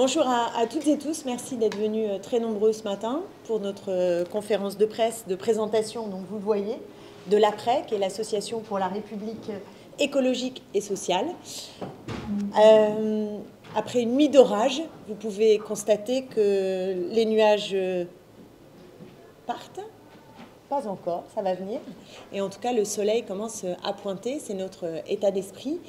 Bonjour à toutes et tous, merci d'être venus très nombreux ce matin pour notre conférence de presse de présentation, donc vous le voyez, de l'APRES, qui est l'Association pour la République écologique et sociale. Après une nuit d'orage, vous pouvez constater que les nuages partent. Pas encore, ça va venir. Et en tout cas, le soleil commence à pointer, c'est notre état d'esprit.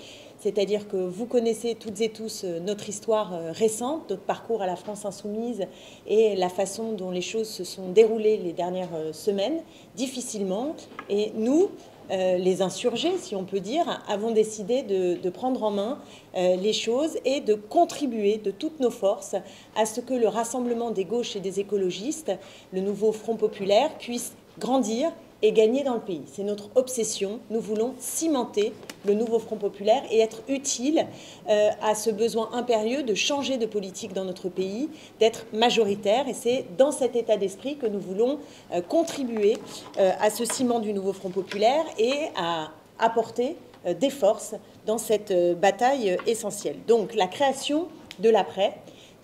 C'est-à-dire que vous connaissez toutes et tous notre histoire récente, notre parcours à la France insoumise et la façon dont les choses se sont déroulées les dernières semaines, difficilement. Et nous, les insurgés, si on peut dire, avons décidé de prendre en main les choses et de contribuer de toutes nos forces à ce que le rassemblement des gauches et des écologistes, le nouveau Front populaire, puisse grandir et gagner dans le pays. C'est notre obsession. Nous voulons cimenter le nouveau Front populaire et être utile à ce besoin impérieux de changer de politique dans notre pays, d'être majoritaire. Et c'est dans cet état d'esprit que nous voulons contribuer à ce ciment du nouveau Front populaire et à apporter des forces dans cette bataille essentielle. Donc la création de l'APRES,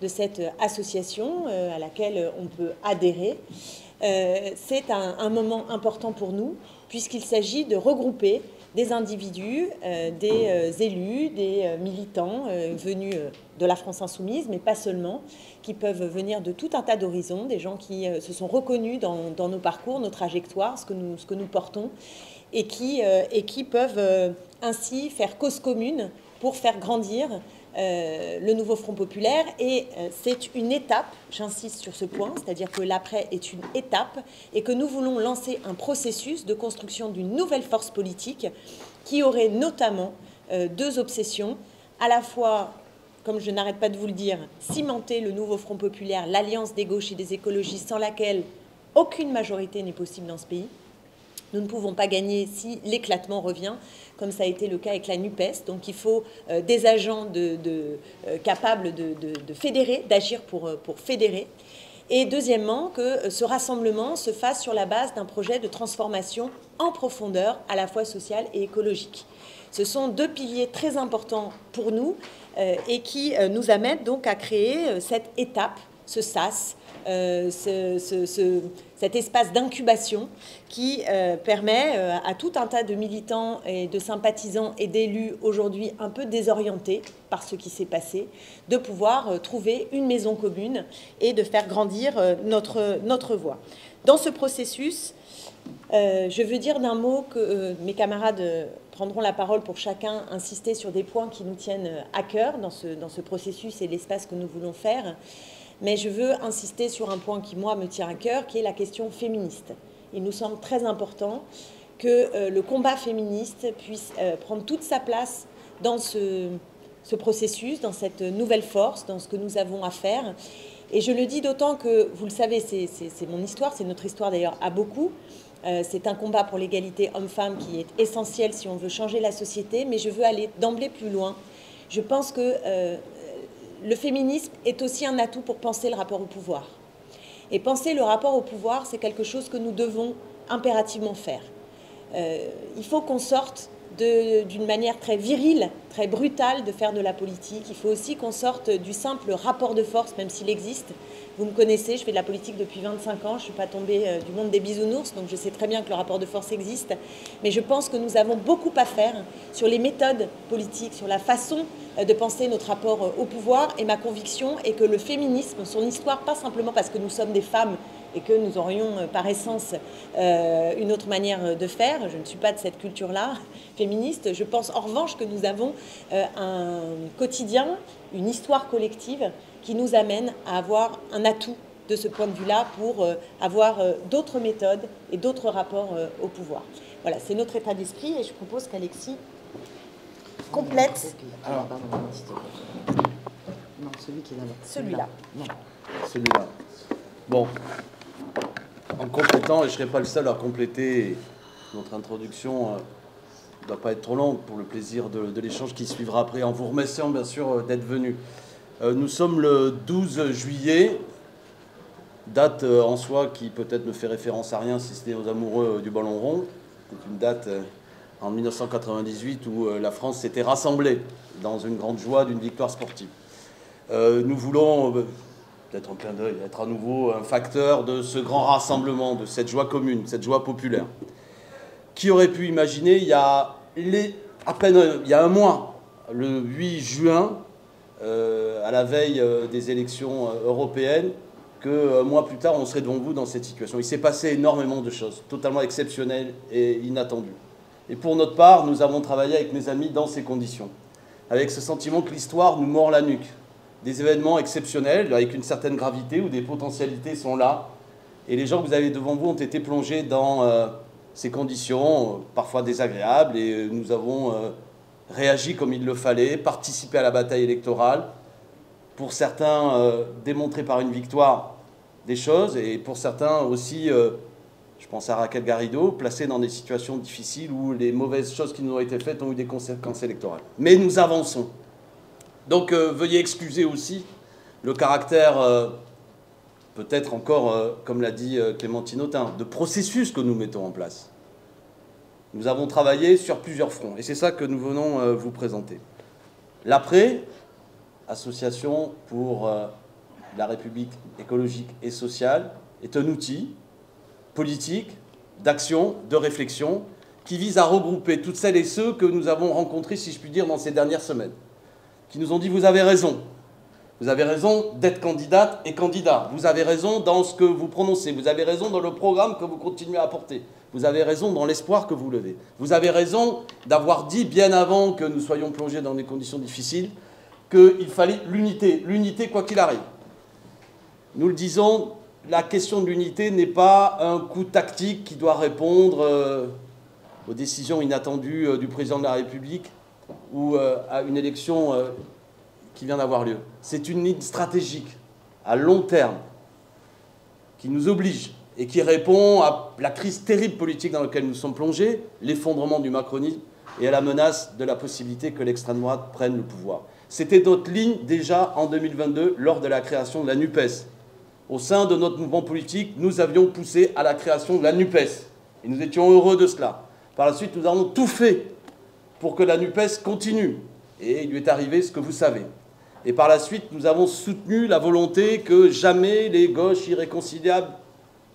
de cette association à laquelle on peut adhérer, c'est un moment important pour nous, puisqu'il s'agit de regrouper des individus, des élus, des militants venus de la France insoumise, mais pas seulement, qui peuvent venir de tout un tas d'horizons, des gens qui se sont reconnus dans nos parcours, nos trajectoires, ce que nous portons, et qui peuvent ainsi faire cause commune pour faire grandir le nouveau Front populaire. Et c'est une étape, j'insiste sur ce point, c'est-à-dire que l'après est une étape et que nous voulons lancer un processus de construction d'une nouvelle force politique qui aurait notamment deux obsessions, à la fois, comme je n'arrête pas de vous le dire, cimenter le nouveau Front populaire, l'alliance des gauches et des écologistes sans laquelle aucune majorité n'est possible dans ce pays. Nous ne pouvons pas gagner si l'éclatement revient, comme ça a été le cas avec la NUPES. Donc il faut des agents capables de fédérer, d'agir pour fédérer. Et deuxièmement, que ce rassemblement se fasse sur la base d'un projet de transformation en profondeur, à la fois sociale et écologique. Ce sont deux piliers très importants pour nous et qui nous amènent donc à créer cette étape, ce SAS, cet espace d'incubation qui permet à tout un tas de militants et de sympathisants et d'élus aujourd'hui un peu désorientés par ce qui s'est passé, de pouvoir trouver une maison commune et de faire grandir notre voix. Dans ce processus, je veux dire d'un mot que mes camarades prendront la parole pour chacun insister sur des points qui nous tiennent à cœur dans ce processus et l'espace que nous voulons faire. Mais je veux insister sur un point qui, moi, me tient à cœur, qui est la question féministe. Il nous semble très important que le combat féministe puisse prendre toute sa place dans ce processus, dans cette nouvelle force, dans ce que nous avons à faire. Et je le dis d'autant que, vous le savez, c'est mon histoire, c'est notre histoire d'ailleurs à beaucoup. C'est un combat pour l'égalité homme-femme qui est essentiel si on veut changer la société, mais je veux aller d'emblée plus loin. Je pense que le féminisme est aussi un atout pour penser le rapport au pouvoir. Et penser le rapport au pouvoir, c'est quelque chose que nous devons impérativement faire. Il faut qu'on sorte d'une manière très virile, très brutale de faire de la politique. Il faut aussi qu'on sorte du simple rapport de force, même s'il existe. Vous me connaissez, je fais de la politique depuis 25 ans, je ne suis pas tombée du monde des bisounours, donc je sais très bien que le rapport de force existe. Mais je pense que nous avons beaucoup à faire sur les méthodes politiques, sur la façon de penser notre rapport au pouvoir. Et ma conviction est que le féminisme, son histoire, pas simplement parce que nous sommes des femmes et que nous aurions par essence une autre manière de faire, je ne suis pas de cette culture-là féministe, je pense en revanche que nous avons un quotidien, une histoire collective qui nous amène à avoir un atout de ce point de vue-là pour avoir d'autres méthodes et d'autres rapports au pouvoir. Voilà, c'est notre état d'esprit et je propose qu'Alexis complète. Alors, non, celui qui est là-bas. Celui-là. Non. Celui-là. Bon, en complétant, et je ne serai pas le seul à compléter notre introduction, ne doit pas être trop longue pour le plaisir de l'échange qui suivra après, en vous remerciant bien sûr d'être venu. Nous sommes le 12 juillet, date en soi qui peut-être ne fait référence à rien si ce n'est aux amoureux du ballon rond. C'est une date en 1998 où la France s'était rassemblée dans une grande joie d'une victoire sportive. Nous voulons, peut-être en plein d'œil, être à nouveau un facteur de ce grand rassemblement, de cette joie commune, cette joie populaire. Qui aurait pu imaginer, il y a à peine il y a un mois, le 8 juin, à la veille des élections européennes, qu'un mois plus tard, on serait devant vous dans cette situation. Il s'est passé énormément de choses, totalement exceptionnelles et inattendues. Et pour notre part, nous avons travaillé avec mes amis dans ces conditions, avec ce sentiment que l'histoire nous mord la nuque. Des événements exceptionnels, avec une certaine gravité, où des potentialités sont là, et les gens que vous avez devant vous ont été plongés dans ces conditions, parfois désagréables, et nous avons réagi comme il le fallait, participé à la bataille électorale, pour certains démontrer par une victoire des choses, et pour certains aussi, je pense à Raquel Garrido, placés dans des situations difficiles où les mauvaises choses qui nous ont été faites ont eu des conséquences électorales. Mais nous avançons. Donc veuillez excuser aussi le caractère, peut-être encore, comme l'a dit Clémentine Autain, de processus que nous mettons en place. Nous avons travaillé sur plusieurs fronts, et c'est ça que nous venons vous présenter. L'après, Association pour la République écologique et sociale, est un outil politique, d'action, de réflexion, qui vise à regrouper toutes celles et ceux que nous avons rencontrés, si je puis dire, dans ces dernières semaines, qui nous ont dit « vous avez raison d'être candidate et candidat, vous avez raison dans ce que vous prononcez, vous avez raison dans le programme que vous continuez à porter, vous avez raison dans l'espoir que vous levez, vous avez raison d'avoir dit bien avant que nous soyons plongés dans des conditions difficiles qu'il fallait l'unité quoi qu'il arrive. » Nous le disons, la question de l'unité n'est pas un coup tactique qui doit répondre aux décisions inattendues du président de la République ou à une élection qui vient d'avoir lieu. C'est une ligne stratégique, à long terme, qui nous oblige et qui répond à la crise terrible politique dans laquelle nous sommes plongés, l'effondrement du macronisme et à la menace de la possibilité que l'extrême droite prenne le pouvoir. C'était notre ligne déjà en 2022 lors de la création de la NUPES. Au sein de notre mouvement politique, nous avions poussé à la création de la NUPES. Et nous étions heureux de cela. Par la suite, nous avons tout fait pour que la NUPES continue. Et il lui est arrivé ce que vous savez. Et par la suite, nous avons soutenu la volonté que jamais les gauches irréconciliables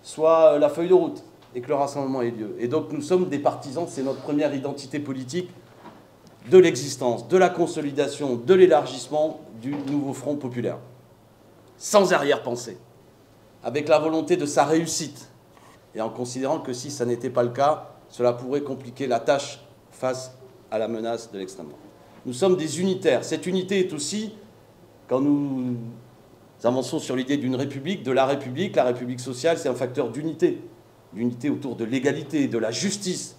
soient la feuille de route et que le rassemblement ait lieu. Et donc nous sommes des partisans, c'est notre première identité politique, de l'existence, de la consolidation, de l'élargissement du nouveau Front populaire. Sans arrière-pensée, avec la volonté de sa réussite, et en considérant que si ça n'était pas le cas, cela pourrait compliquer la tâche face à la menace de l'extrême droite. Nous sommes des unitaires. Cette unité est aussi, quand nous avançons sur l'idée d'une république, de la République sociale, c'est un facteur d'unité. L'unité autour de l'égalité, de la justice,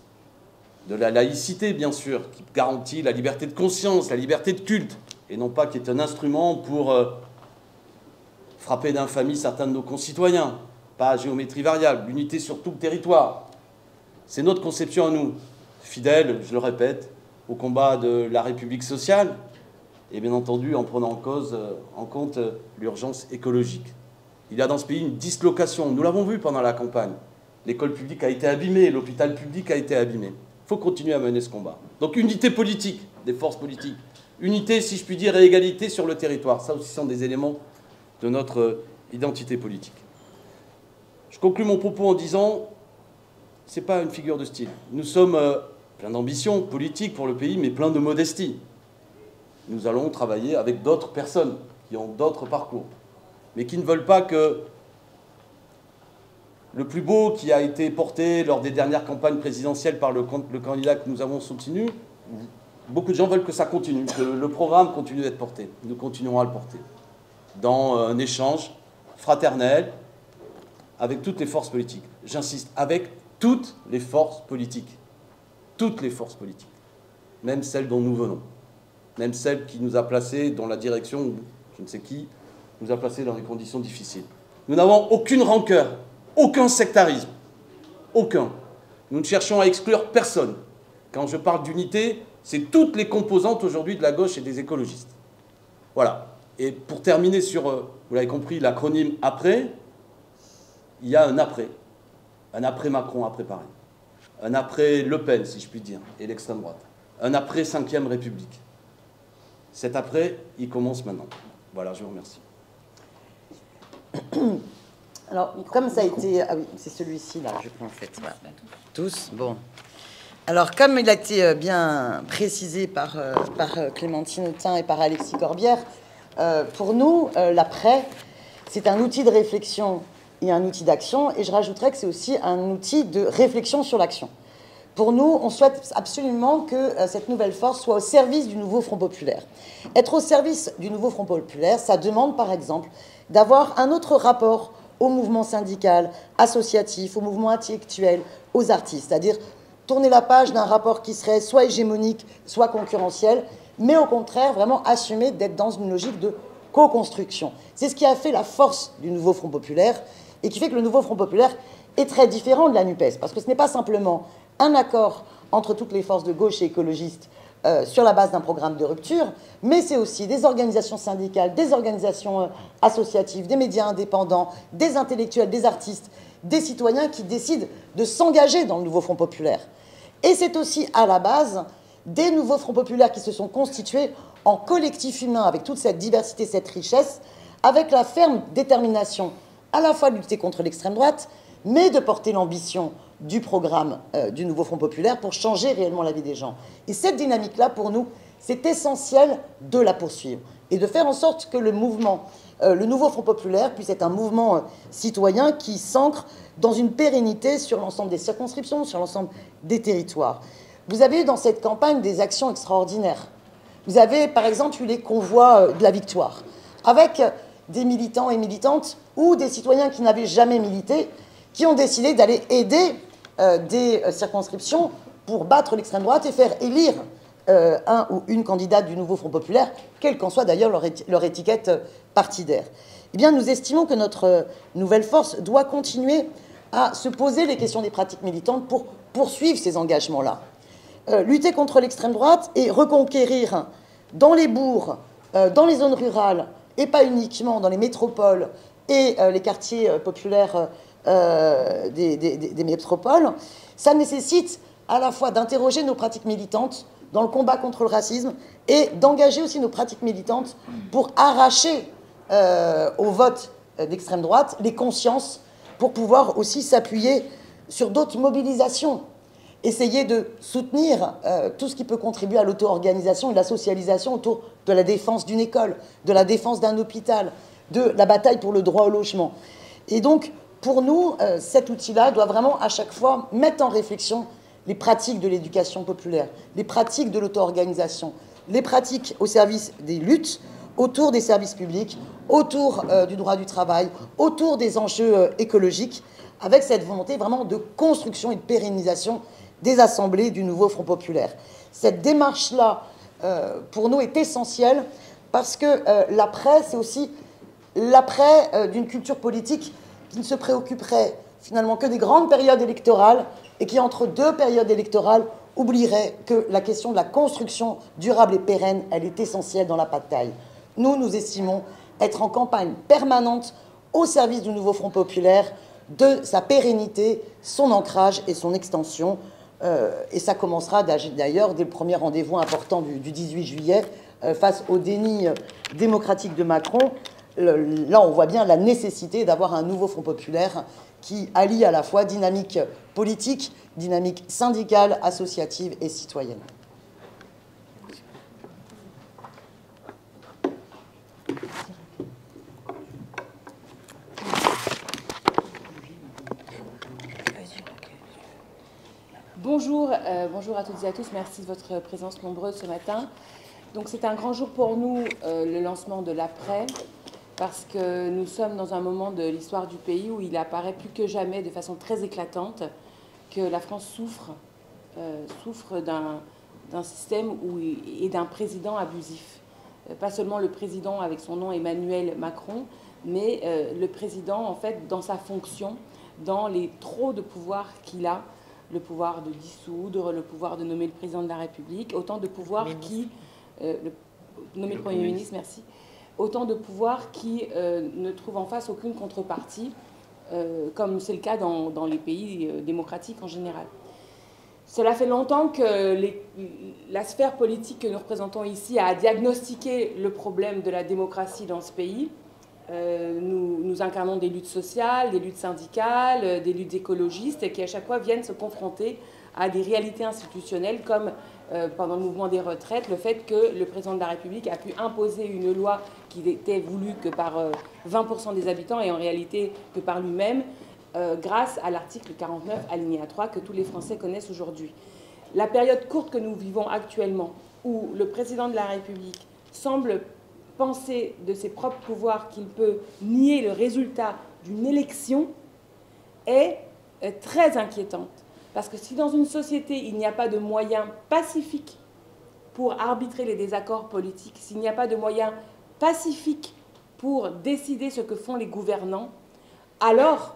de la laïcité, bien sûr, qui garantit la liberté de conscience, la liberté de culte, et non pas qui est un instrument pour frapper d'infamie certains de nos concitoyens, pas à géométrie variable, l'unité sur tout le territoire. C'est notre conception à nous, fidèle, je le répète, au combat de la République sociale, et bien entendu en prenant en compte l'urgence écologique. Il y a dans ce pays une dislocation, nous l'avons vu pendant la campagne. L'école publique a été abîmée, l'hôpital public a été abîmé. Il faut continuer à mener ce combat. Donc unité politique des forces politiques, unité, si je puis dire, et égalité sur le territoire. Ça aussi sont des éléments de notre identité politique. Je conclus mon propos en disant, ce n'est pas une figure de style. Nous sommes plein d'ambition politique pour le pays, mais plein de modestie. Nous allons travailler avec d'autres personnes qui ont d'autres parcours, mais qui ne veulent pas que le plus beau qui a été porté lors des dernières campagnes présidentielles par le candidat que nous avons soutenu, beaucoup de gens veulent que ça continue, que le programme continue d'être porté. Nous continuerons à le porter dans un échange fraternel avec toutes les forces politiques. J'insiste, avec toutes les forces politiques. Toutes les forces politiques. Même celles dont nous venons. Même celle qui nous a placés dans la direction, je ne sais qui, nous a placés dans des conditions difficiles. Nous n'avons aucune rancœur, aucun sectarisme, aucun. Nous ne cherchons à exclure personne. Quand je parle d'unité, c'est toutes les composantes aujourd'hui de la gauche et des écologistes. Voilà. Et pour terminer sur, vous l'avez compris, l'acronyme après, il y a un après. Un après Macron à préparer. Un après Le Pen, si je puis dire, et l'extrême droite. Un après 5e République. Cet après, il commence maintenant. Voilà, je vous remercie. Alors, comme ça a été... Ah oui, c'est celui-ci, là, je crois, en fait. Voilà. Tous, bon. Alors, comme il a été bien précisé par Clémentine Autain et par Alexis Corbière, pour nous, l'après, c'est un outil de réflexion et un outil d'action, et je rajouterais que c'est aussi un outil de réflexion sur l'action. Pour nous, on souhaite absolument que cette nouvelle force soit au service du nouveau Front populaire. Être au service du nouveau Front populaire, ça demande, par exemple, d'avoir un autre rapport au mouvement syndical, associatif, au mouvement intellectuel, aux artistes. C'est-à-dire tourner la page d'un rapport qui serait soit hégémonique, soit concurrentiel, mais au contraire, vraiment assumer d'être dans une logique de co-construction. C'est ce qui a fait la force du nouveau Front populaire et qui fait que le nouveau Front populaire est très différent de la NUPES, parce que ce n'est pas simplement un accord entre toutes les forces de gauche et écologistes sur la base d'un programme de rupture, mais c'est aussi des organisations syndicales, des organisations associatives, des médias indépendants, des intellectuels, des artistes, des citoyens qui décident de s'engager dans le nouveau Front populaire. Et c'est aussi à la base des nouveaux Fronts populaires qui se sont constitués en collectif humain avec toute cette diversité, cette richesse, avec la ferme détermination à la fois de lutter contre l'extrême droite, mais de porter l'ambition du programme du nouveau Front populaire pour changer réellement la vie des gens. Et cette dynamique-là, pour nous, c'est essentiel de la poursuivre et de faire en sorte que le mouvement, le nouveau Front populaire, puisse être un mouvement citoyen qui s'ancre dans une pérennité sur l'ensemble des circonscriptions, sur l'ensemble des territoires. Vous avez eu dans cette campagne des actions extraordinaires. Vous avez, par exemple, eu les convois de la victoire, avec des militants et militantes ou des citoyens qui n'avaient jamais milité, qui ont décidé d'aller aider des circonscriptions pour battre l'extrême droite et faire élire un ou une candidate du nouveau Front populaire, quelle qu'en soit d'ailleurs leur étiquette partidaire. Eh bien, nous estimons que notre nouvelle force doit continuer à se poser les questions des pratiques militantes pour poursuivre ces engagements-là. Lutter contre l'extrême droite et reconquérir dans les bourgs, dans les zones rurales, et pas uniquement dans les métropoles et les quartiers populaires des métropoles, ça nécessite à la fois d'interroger nos pratiques militantes dans le combat contre le racisme et d'engager aussi nos pratiques militantes pour arracher au vote d'extrême droite les consciences pour pouvoir aussi s'appuyer sur d'autres mobilisations. Essayer de soutenir tout ce qui peut contribuer à l'auto-organisation et la socialisation autour de la défense d'une école, de la défense d'un hôpital, de la bataille pour le droit au logement. Et donc, pour nous, cet outil-là doit vraiment à chaque fois mettre en réflexion les pratiques de l'éducation populaire, les pratiques de l'auto-organisation, les pratiques au service des luttes, autour des services publics, autour du droit du travail, autour des enjeux écologiques, avec cette volonté vraiment de construction et de pérennisation des assemblées du nouveau Front populaire. Cette démarche-là, pour nous, est essentielle parce que l'après, c'est aussi l'après d'une culture politique qui ne se préoccuperait finalement que des grandes périodes électorales et qui, entre deux périodes électorales, oublierait que la question de la construction durable et pérenne, elle est essentielle dans la bataille. Nous estimons être en campagne permanente au service du nouveau Front populaire, de sa pérennité, son ancrage et son extension. Et ça commencera d'ailleurs dès le premier rendez-vous important du 18 juillet face au déni démocratique de Macron. Là, on voit bien la nécessité d'avoir un nouveau Front populaire qui allie à la fois dynamique politique, dynamique syndicale, associative et citoyenne. Bonjour, bonjour à toutes et à tous. Merci de votre présence nombreuse ce matin. Donc c'est un grand jour pour nous, le lancement de l'après, parce que nous sommes dans un moment de l'histoire du pays où il apparaît plus que jamais, de façon très éclatante, que la France souffre d'un système et d'un président abusif. Pas seulement le président avec son nom Emmanuel Macron, mais le président, en fait, dans sa fonction, dans les trop de pouvoirs qu'il a, le pouvoir de dissoudre, le pouvoir de nommer le président de la République, autant de pouvoirs qui... nommer le Premier ministre, merci. Autant de pouvoirs qui ne trouvent en face aucune contrepartie, comme c'est le cas dans les pays démocratiques en général. Cela fait longtemps que la sphère politique que nous représentons ici a diagnostiqué le problème de la démocratie dans ce pays. Nous incarnons des luttes sociales, des luttes syndicales, des luttes écologistes qui à chaque fois viennent se confronter à des réalités institutionnelles comme pendant le mouvement des retraites, le fait que le président de la République a pu imposer une loi qui n'était voulue que par 20% des habitants et en réalité que par lui-même, grâce à l'article 49, alinéa 3, que tous les Français connaissent aujourd'hui. La période courte que nous vivons actuellement, où le président de la République semble penser de ses propres pouvoirs qu'il peut nier le résultat d'une élection, est très inquiétante. Parce que si dans une société, il n'y a pas de moyens pacifiques pour arbitrer les désaccords politiques, s'il n'y a pas de moyens pacifiques pour décider ce que font les gouvernants, alors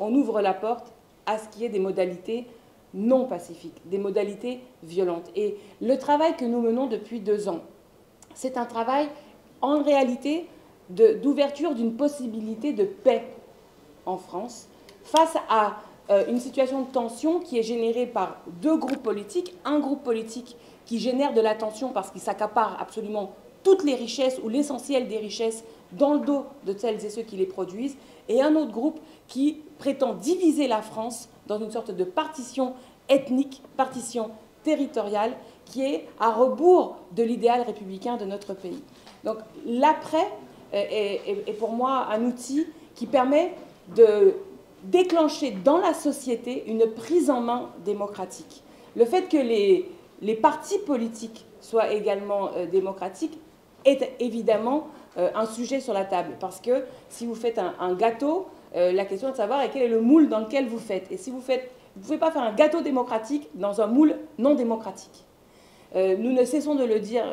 on ouvre la porte à ce qu'il y ait des modalités non pacifiques, des modalités violentes. Et le travail que nous menons depuis 2 ans, c'est un travail en réalité d'ouverture d'une possibilité de paix en France face à une situation de tension qui est générée par 2 groupes politiques. Un groupe politique qui génère de la tension parce qu'il s'accapare absolument toutes les richesses ou l'essentiel des richesses dans le dos de celles et ceux qui les produisent, et un autre groupe qui prétend diviser la France dans une sorte de partition ethnique, partition territoriale, qui est à rebours de l'idéal républicain de notre pays. Donc l'après est pour moi un outil qui permet de déclencher dans la société une prise en main démocratique. Le fait que les partis politiques soient également démocratiques est évidemment un sujet sur la table. Parce que si vous faites un gâteau, la question est de savoir quel est le moule dans lequel vous faites. Et si vous ne pouvez pas faire un gâteau démocratique dans un moule non démocratique. Nous ne cessons de le dire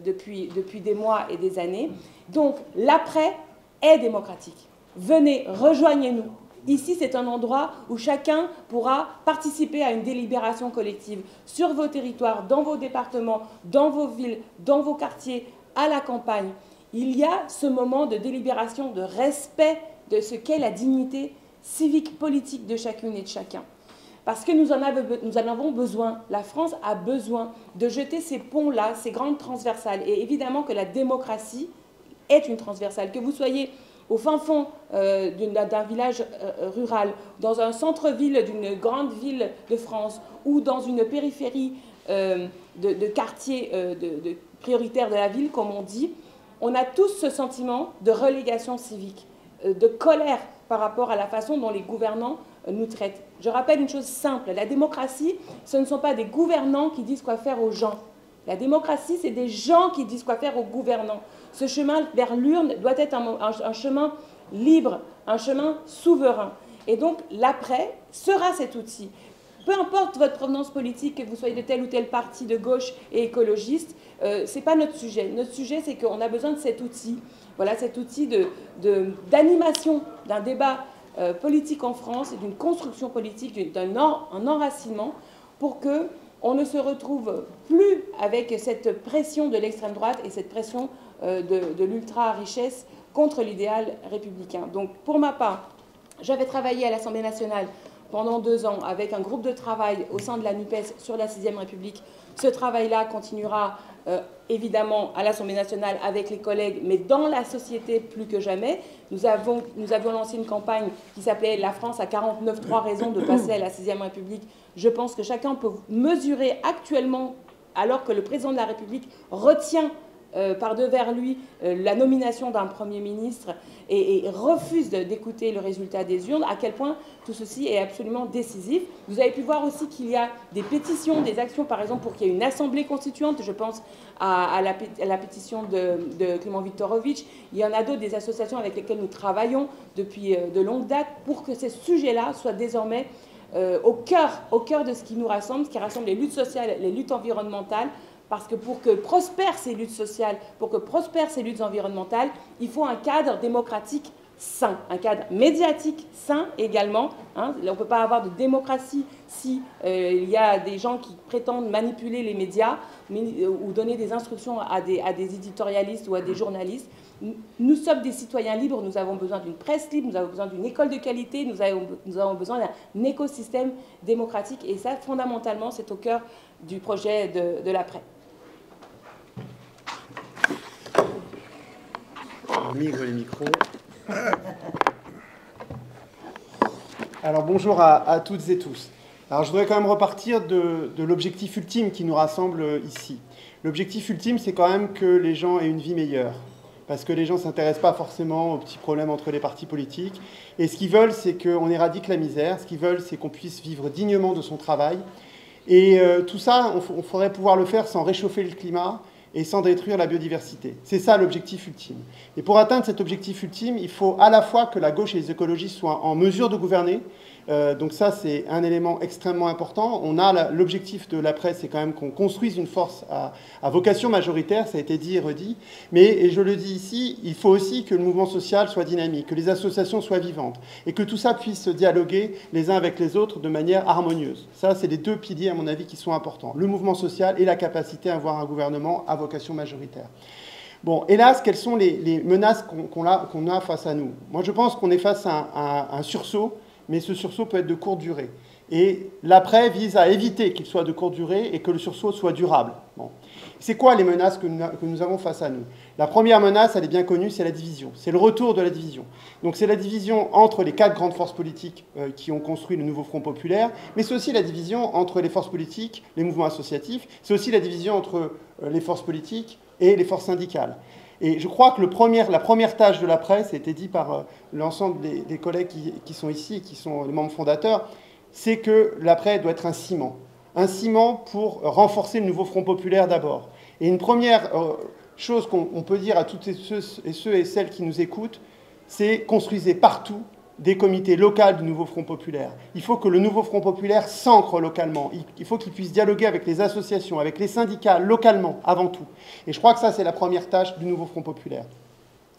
depuis des mois et des années. Donc l'après est démocratique. Venez, rejoignez-nous. Ici, c'est un endroit où chacun pourra participer à une délibération collective sur vos territoires, dans vos départements, dans vos villes, dans vos quartiers, à la campagne. Il y a ce moment de délibération, de respect de ce qu'est la dignité civique, politique de chacune et de chacun. Parce que nous en avons besoin. La France a besoin de jeter ces ponts-là, ces grandes transversales. Et évidemment que la démocratie est une transversale. Que vous soyez au fin fond d'un village rural, dans un centre-ville d'une grande ville de France ou dans une périphérie de quartier prioritaire de la ville, comme on dit, on a tous ce sentiment de relégation civique, de colère par rapport à la façon dont les gouvernants nous traitent. Je rappelle une chose simple, la démocratie, ce ne sont pas des gouvernants qui disent quoi faire aux gens. La démocratie, c'est des gens qui disent quoi faire aux gouvernants. Ce chemin vers l'urne doit être un chemin libre, un chemin souverain. Et donc, l'après sera cet outil. Peu importe votre provenance politique, que vous soyez de tel ou tel parti de gauche et écologiste, ce n'est pas notre sujet. Notre sujet, c'est qu'on a besoin de cet outil. Voilà, cet outil d'animation d'un débat politique en France et d'une construction politique, d'un enracinement pour qu'on ne se retrouve plus avec cette pression de l'extrême droite et cette pression de l'ultra-richesse contre l'idéal républicain. Donc, pour ma part, j'avais travaillé à l'Assemblée nationale pendant 2 ans avec un groupe de travail au sein de la NUPES sur la 6e République. Ce travail-là continuera évidemment à l'Assemblée nationale avec les collègues, mais dans la société plus que jamais. Nous avions lancé une campagne qui s'appelait « La France a 49,3 raisons de passer à la 6e République ». Je pense que chacun peut mesurer actuellement, alors que le président de la République retient par devers lui la nomination d'un Premier ministre et refuse d'écouter le résultat des urnes, à quel point tout ceci est absolument décisif. Vous avez pu voir aussi qu'il y a des pétitions, des actions, par exemple, pour qu'il y ait une assemblée constituante. Je pense à la pétition de Clément Viktorovitch. Il y en a d'autres, des associations avec lesquelles nous travaillons depuis de longues dates pour que ces sujets-là soient désormais au cœur de ce qui nous rassemble, ce qui rassemble les luttes sociales, les luttes environnementales. Parce que pour que prospèrent ces luttes sociales, pour que prospèrent ces luttes environnementales, il faut un cadre démocratique sain, un cadre médiatique sain également. Hein. On ne peut pas avoir de démocratie si il y a des gens qui prétendent manipuler les médias ou donner des instructions à des éditorialistes ou à des journalistes. nous sommes des citoyens libres, nous avons besoin d'une presse libre, nous avons besoin d'une école de qualité, nous avons besoin d'un écosystème démocratique. Et ça, fondamentalement, c'est au cœur du projet de l'après. On migre les micros. Alors bonjour à toutes et tous. Alors je voudrais quand même repartir de l'objectif ultime qui nous rassemble ici. L'objectif ultime, c'est quand même que les gens aient une vie meilleure. Parce que les gens ne s'intéressent pas forcément aux petits problèmes entre les partis politiques. Et ce qu'ils veulent, c'est qu'on éradique la misère. Ce qu'ils veulent, c'est qu'on puisse vivre dignement de son travail. Et tout ça, on faudrait pouvoir le faire sans réchauffer le climat et sans détruire la biodiversité. C'est ça l'objectif ultime. Et pour atteindre cet objectif ultime, il faut à la fois que la gauche et les écologistes soient en mesure de gouverner. Donc ça, c'est un élément extrêmement important. On a l'objectif de l'après, c'est quand même qu'on construise une force à vocation majoritaire, ça a été dit et redit. Mais, et je le dis ici, il faut aussi que le mouvement social soit dynamique, que les associations soient vivantes, et que tout ça puisse dialoguer les uns avec les autres de manière harmonieuse. Ça, c'est les deux piliers, à mon avis, qui sont importants. Le mouvement social et la capacité à avoir un gouvernement à vocation majoritaire. Bon, hélas, quelles sont les menaces qu'on a face à nous? Moi, je pense qu'on est face à un sursaut, mais ce sursaut peut être de courte durée. Et l'après vise à éviter qu'il soit de courte durée et que le sursaut soit durable. Bon. C'est quoi les menaces que nous avons face à nous? La première menace, elle est bien connue, c'est la division. C'est le retour de la division. Donc c'est la division entre les 4 grandes forces politiques qui ont construit le nouveau Front populaire, mais c'est aussi la division entre les forces politiques, les mouvements associatifs, c'est aussi la division entre les forces politiques et les forces syndicales. Et je crois que la première tâche de l'après, ça a été dit par l'ensemble des collègues qui sont ici et qui sont les membres fondateurs, c'est que l'après doit être un ciment. Un ciment pour renforcer le nouveau Front populaire d'abord. Et une première chose qu'on peut dire à toutes ceux et celles qui nous écoutent, c'est construisez partout des comités locaux du nouveau Front populaire. Il faut que le nouveau Front populaire s'ancre localement. Il faut qu'il puisse dialoguer avec les associations, avec les syndicats, localement, avant tout. Et je crois que ça, c'est la première tâche du nouveau Front populaire.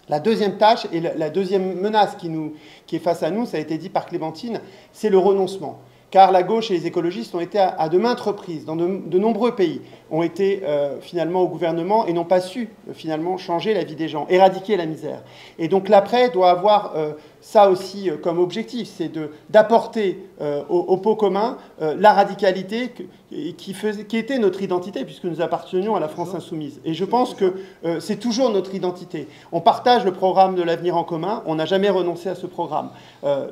La deuxième tâche, et la deuxième menace qui est face à nous, ça a été dit par Clémentine, c'est le renoncement. Car la gauche et les écologistes ont été à de maintes reprises, dans de nombreux pays, ont été finalement au gouvernement et n'ont pas su finalement changer la vie des gens, éradiquer la misère. Et donc l'après doit avoir ça aussi comme objectif, c'est d'apporter au pot commun la radicalité qui était notre identité, puisque nous appartenions à la France insoumise. Et je pense que c'est toujours notre identité. On partage le programme de l'avenir en commun, on n'a jamais renoncé à ce programme.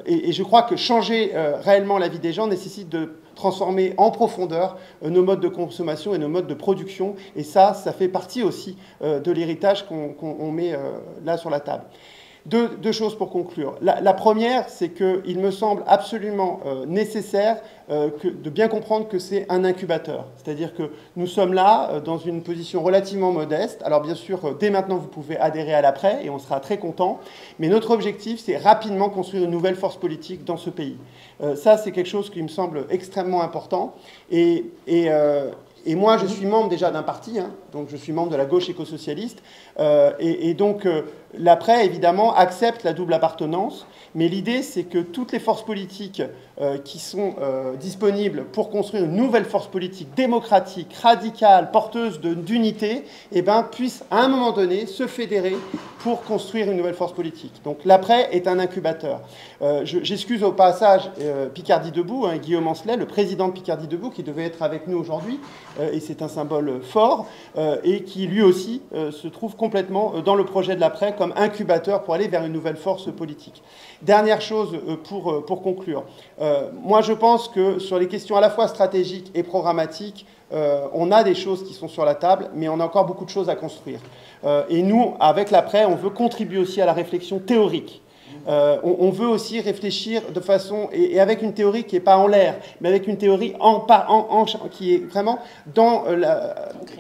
Et je crois que changer réellement la vie des gens nécessite de transformer en profondeur nos modes de consommation et nos modes de production. Et ça fait partie aussi de l'héritage qu'on met là sur la table. Deux choses pour conclure. La première, c'est qu'il me semble absolument nécessaire de bien comprendre que c'est un incubateur. C'est-à-dire que nous sommes là dans une position relativement modeste. Alors bien sûr, dès maintenant, vous pouvez adhérer à l'après et on sera très contents. Mais notre objectif, c'est rapidement construire une nouvelle force politique dans ce pays. Ça, c'est quelque chose qui me semble extrêmement important. Et moi, je suis membre déjà d'un parti, hein, donc je suis membre de la gauche éco-socialiste, et donc l'après, évidemment, accepte la double appartenance, mais l'idée, c'est que toutes les forces politiques qui sont disponibles pour construire une nouvelle force politique démocratique, radicale, porteuse d'unité, eh ben, puissent à un moment donné se fédérer pour construire une nouvelle force politique. Donc l'après est un incubateur. J'excuse au passage Picardie Debout, hein, Guillaume Ancelet, le président de Picardie Debout, qui devait être avec nous aujourd'hui, et c'est un symbole fort, et qui lui aussi se trouve complètement dans le projet de l'après comme incubateur pour aller vers une nouvelle force politique. Dernière chose pour conclure. Moi, je pense que sur les questions à la fois stratégiques et programmatiques, on a des choses qui sont sur la table, mais on a encore beaucoup de choses à construire. Et nous, avec l'après, on veut contribuer aussi à la réflexion théorique. On veut aussi réfléchir de façon, et avec une théorie qui n'est pas en l'air, mais avec une théorie qui est vraiment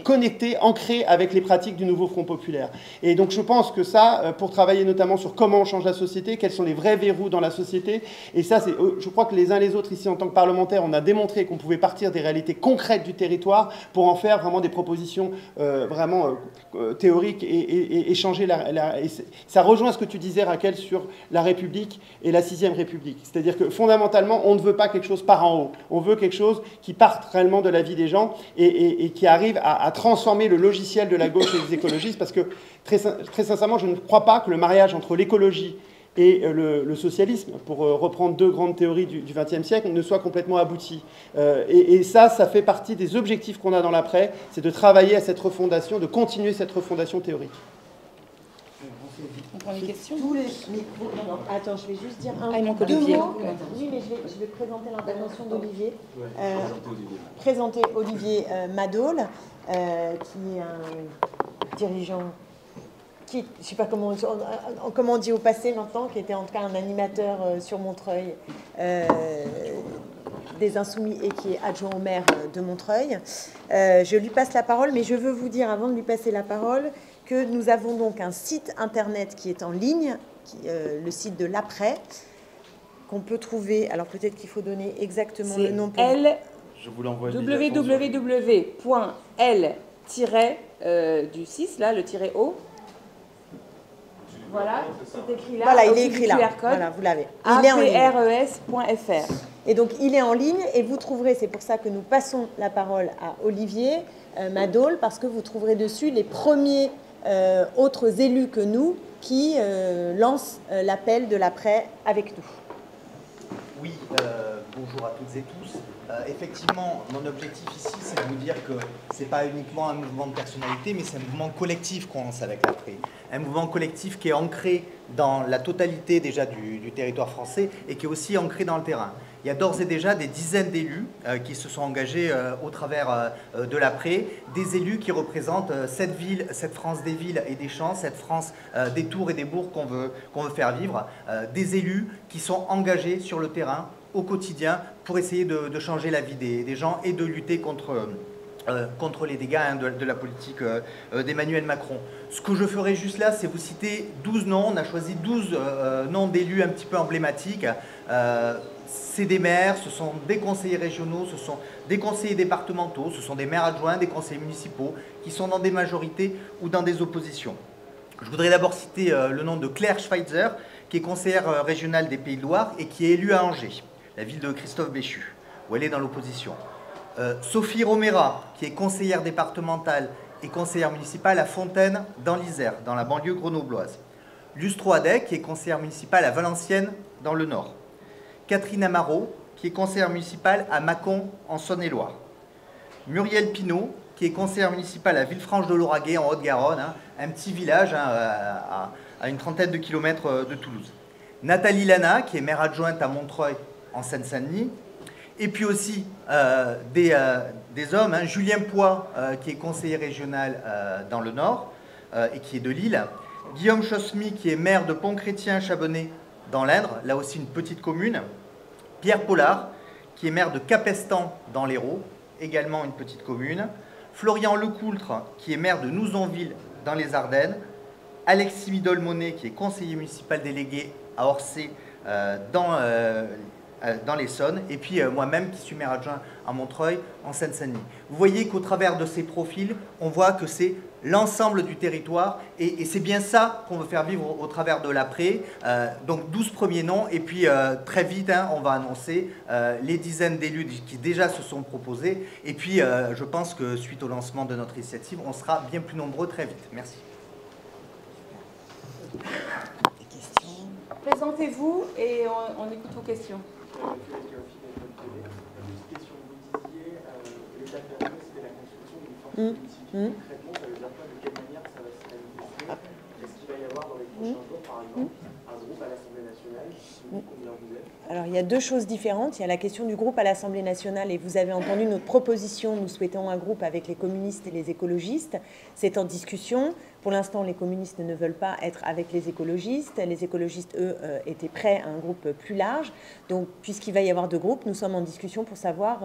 connectée, ancrée avec les pratiques du nouveau Front populaire. Et donc je pense que ça, pour travailler notamment sur comment on change la société, quels sont les vrais verrous dans la société, et ça, je crois que les uns les autres ici en tant que parlementaires, on a démontré qu'on pouvait partir des réalités concrètes du territoire pour en faire vraiment des propositions vraiment théoriques et changer et ça rejoint ce que tu disais, Raquel, sur la République et la 6e République. C'est-à-dire que fondamentalement, on ne veut pas quelque chose par en haut. On veut quelque chose qui parte réellement de la vie des gens et qui arrive à transformer le logiciel de la gauche et des écologistes, parce que très sincèrement, je ne crois pas que le mariage entre l'écologie et le socialisme, pour reprendre deux grandes théories du XXe siècle, ne soit complètement abouti. Et ça fait partie des objectifs qu'on a dans l'après, c'est de travailler à cette refondation, de continuer cette refondation théorique. On prend les questions. Tous les micros. Non, attends, je vais juste dire il manque deux Olivier. mots. Oui, mais je vais présenter l'intervention d'Olivier. Présenter Olivier Madol, qui est un dirigeant qui, je ne sais pas comment on dit au passé maintenant, qui était en tout cas un animateur sur Montreuil des Insoumis et qui est adjoint au maire de Montreuil. Je lui passe la parole, mais je veux vous dire, avant de lui passer la parole, que nous avons donc un site internet qui est en ligne, le site de l'Après, qu'on peut trouver. Alors peut-être qu'il faut donner exactement le nom. Je vous l'envoie. www.l-du6, là, le -o. Voilà, c'est écrit là. Voilà, il est écrit là. Voilà, vous l'avez. Il est en ligne. apres.fr. Et donc, il est en ligne et vous trouverez, c'est pour ça que nous passons la parole à Olivier Madol, parce que vous trouverez dessus les premiers autres élus que nous qui lancent l'appel de l'après avec nous. Oui, bonjour à toutes et tous. Effectivement, mon objectif ici, c'est de vous dire que ce n'est pas uniquement un mouvement de personnalité, mais c'est un mouvement collectif qu'on lance avec l'après. Un mouvement collectif qui est ancré dans la totalité déjà du territoire français et qui est aussi ancré dans le terrain. Il y a d'ores et déjà des dizaines d'élus qui se sont engagés au travers de l'après, des élus qui représentent cette France des villes et des champs, cette France des tours et des bourgs qu'on veut faire vivre, des élus qui sont engagés sur le terrain au quotidien pour essayer de changer la vie des gens et de lutter contre les dégâts de la politique d'Emmanuel Macron. Ce que je ferai juste là, c'est vous citer 12 noms. On a choisi 12 noms d'élus un petit peu emblématiques. C'est des maires, ce sont des conseillers régionaux, ce sont des conseillers départementaux, ce sont des maires adjoints, des conseillers municipaux qui sont dans des majorités ou dans des oppositions. Je voudrais d'abord citer le nom de Claire Schweitzer, qui est conseillère régionale des Pays de Loire et qui est élue à Angers, la ville de Christophe Béchu, où elle est dans l'opposition. Sophie Romera, qui est conseillère départementale et conseillère municipale à Fontaine, dans l'Isère, dans la banlieue grenobloise. Luce Troadec, qui est conseillère municipale à Valenciennes, dans le Nord. Catherine Amaro, qui est conseillère municipale à Mâcon, en Saône-et-Loire. Muriel Pinault, qui est conseillère municipale à Villefranche de Lauragais, en Haute-Garonne, un petit village à une trentaine de kilomètres de Toulouse. Nathalie Lana, qui est maire adjointe à Montreuil, en Seine-Saint-Denis. Et puis aussi des hommes, Julien Poix, qui est conseiller régional dans le Nord et qui est de Lille. Guillaume Chosmy, qui est maire de Pont-Chrétien-Chabonnet dans l'Indre, là aussi une petite commune. Pierre Pollard, qui est maire de Capestan dans l'Hérault, également une petite commune. Florian Lecoultre, qui est maire de Nouzonville dans les Ardennes. Alexis Midol-Monet, qui est conseiller municipal délégué à Orsay dans l'Essonne, et puis moi-même qui suis maire adjoint à Montreuil, en Seine-Saint-Denis. Vous voyez qu'au travers de ces profils, on voit que c'est l'ensemble du territoire, et c'est bien ça qu'on veut faire vivre au travers de l'après. Donc 12 premiers noms, et puis très vite, on va annoncer les dizaines d'élus qui déjà se sont proposés, et puis je pense que suite au lancement de notre initiative, on sera bien plus nombreux très vite. Merci. Présentez-vous et on écoute vos questions. Concrètement, ça veut dire quoi? De quelle manière ça va se manifester? Est-ce qu'il va y avoir dans les prochains jours, par exemple, un groupe à l'Assemblée nationale? Combien vous êtes? Alors, il y a deux choses différentes. Il y a la question du groupe à l'Assemblée nationale, et vous avez entendu notre proposition. Nous souhaitons un groupe avec les communistes et les écologistes. C'est en discussion. Pour l'instant, les communistes ne veulent pas être avec les écologistes. Les écologistes, eux, étaient prêts à un groupe plus large. Donc, puisqu'il va y avoir deux groupes, nous sommes en discussion pour savoir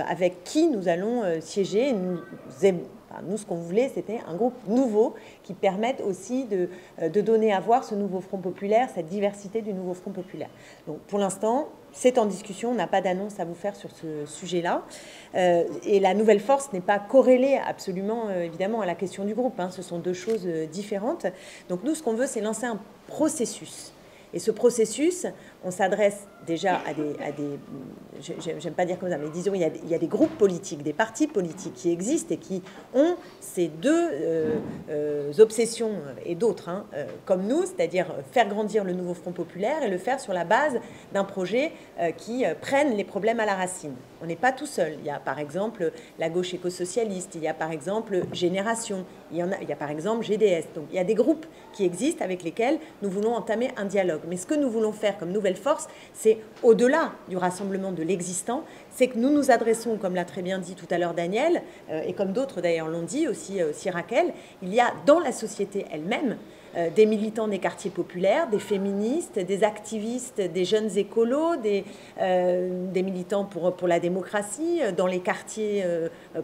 avec qui nous allons siéger. Nous, ce qu'on voulait, c'était un groupe nouveau qui permette aussi de donner à voir ce nouveau Front populaire, cette diversité du nouveau Front populaire. Donc, pour l'instant, c'est en discussion. On n'a pas d'annonce à vous faire sur ce sujet-là. Et la nouvelle force n'est pas corrélée absolument, évidemment, à la question du groupe. Ce sont deux choses différentes. Donc, nous, ce qu'on veut, c'est lancer un processus. Et ce processus, on s'adresse déjà à des j'aime pas dire comme ça, mais disons, il y a des groupes politiques, des partis politiques qui existent et qui ont ces deux obsessions, et d'autres, hein, comme nous, c'est-à-dire faire grandir le nouveau Front populaire et le faire sur la base d'un projet qui prenne les problèmes à la racine. On n'est pas tout seul. Il y a par exemple la gauche éco-socialiste, il y a par exemple Génération, il y a par exemple GDS. Donc il y a des groupes qui existent avec lesquels nous voulons entamer un dialogue. Mais ce que nous voulons faire comme nouvelle force, c'est au-delà du rassemblement de l'existant, c'est que nous nous adressons, comme l'a très bien dit tout à l'heure Daniel, et comme d'autres d'ailleurs l'ont dit, aussi Raquel, il y a dans la société elle-même des militants des quartiers populaires, des féministes, des activistes, des jeunes écolos, des militants pour la démocratie, dans les quartiers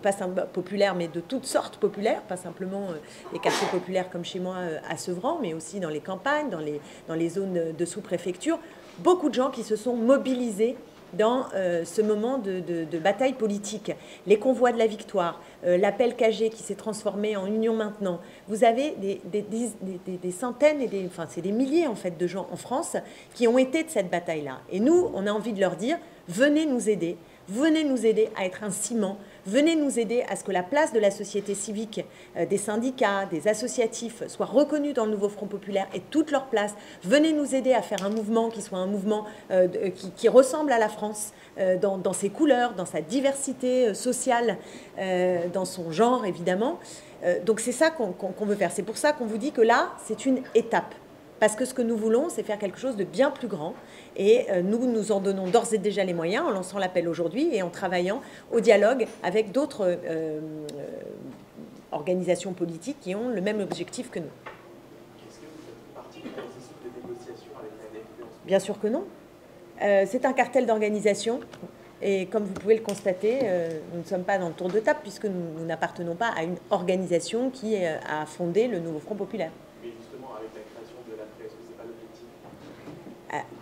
pas populaires, mais de toutes sortes populaires, pas simplement les quartiers populaires comme chez moi à Sevran, mais aussi dans les campagnes, dans les zones de sous-préfecture. Beaucoup de gens qui se sont mobilisés dans ce moment de bataille politique. Les convois de la victoire, l'appel KG qui s'est transformé en Union Maintenant. Vous avez des centaines, enfin c'est des milliers en fait de gens en France qui ont été de cette bataille-là. Et nous, on a envie de leur dire, venez nous aider à être un ciment, venez nous aider à ce que la place de la société civique, des syndicats, des associatifs soit reconnue dans le nouveau Front populaire et toute leur place. Venez nous aider à faire un mouvement qui soit un mouvement qui ressemble à la France dans ses couleurs, dans sa diversité sociale, dans son genre évidemment. Donc c'est ça qu'on veut faire. C'est pour ça qu'on vous dit que là, c'est une étape. Parce que ce que nous voulons, c'est faire quelque chose de bien plus grand. Et nous en donnons d'ores et déjà les moyens en lançant l'appel aujourd'hui et en travaillant au dialogue avec d'autres organisations politiques qui ont le même objectif que nous. Est-ce que vous faites partie du processus de négociation avec la NFP? Bien sûr que non. C'est un cartel d'organisation. Et comme vous pouvez le constater, nous ne sommes pas dans le tour de table puisque nous n'appartenons pas à une organisation qui a fondé le nouveau Front populaire. Mais justement, avec la création de l'APRE, est-ce que ce n'est pas l'objectif?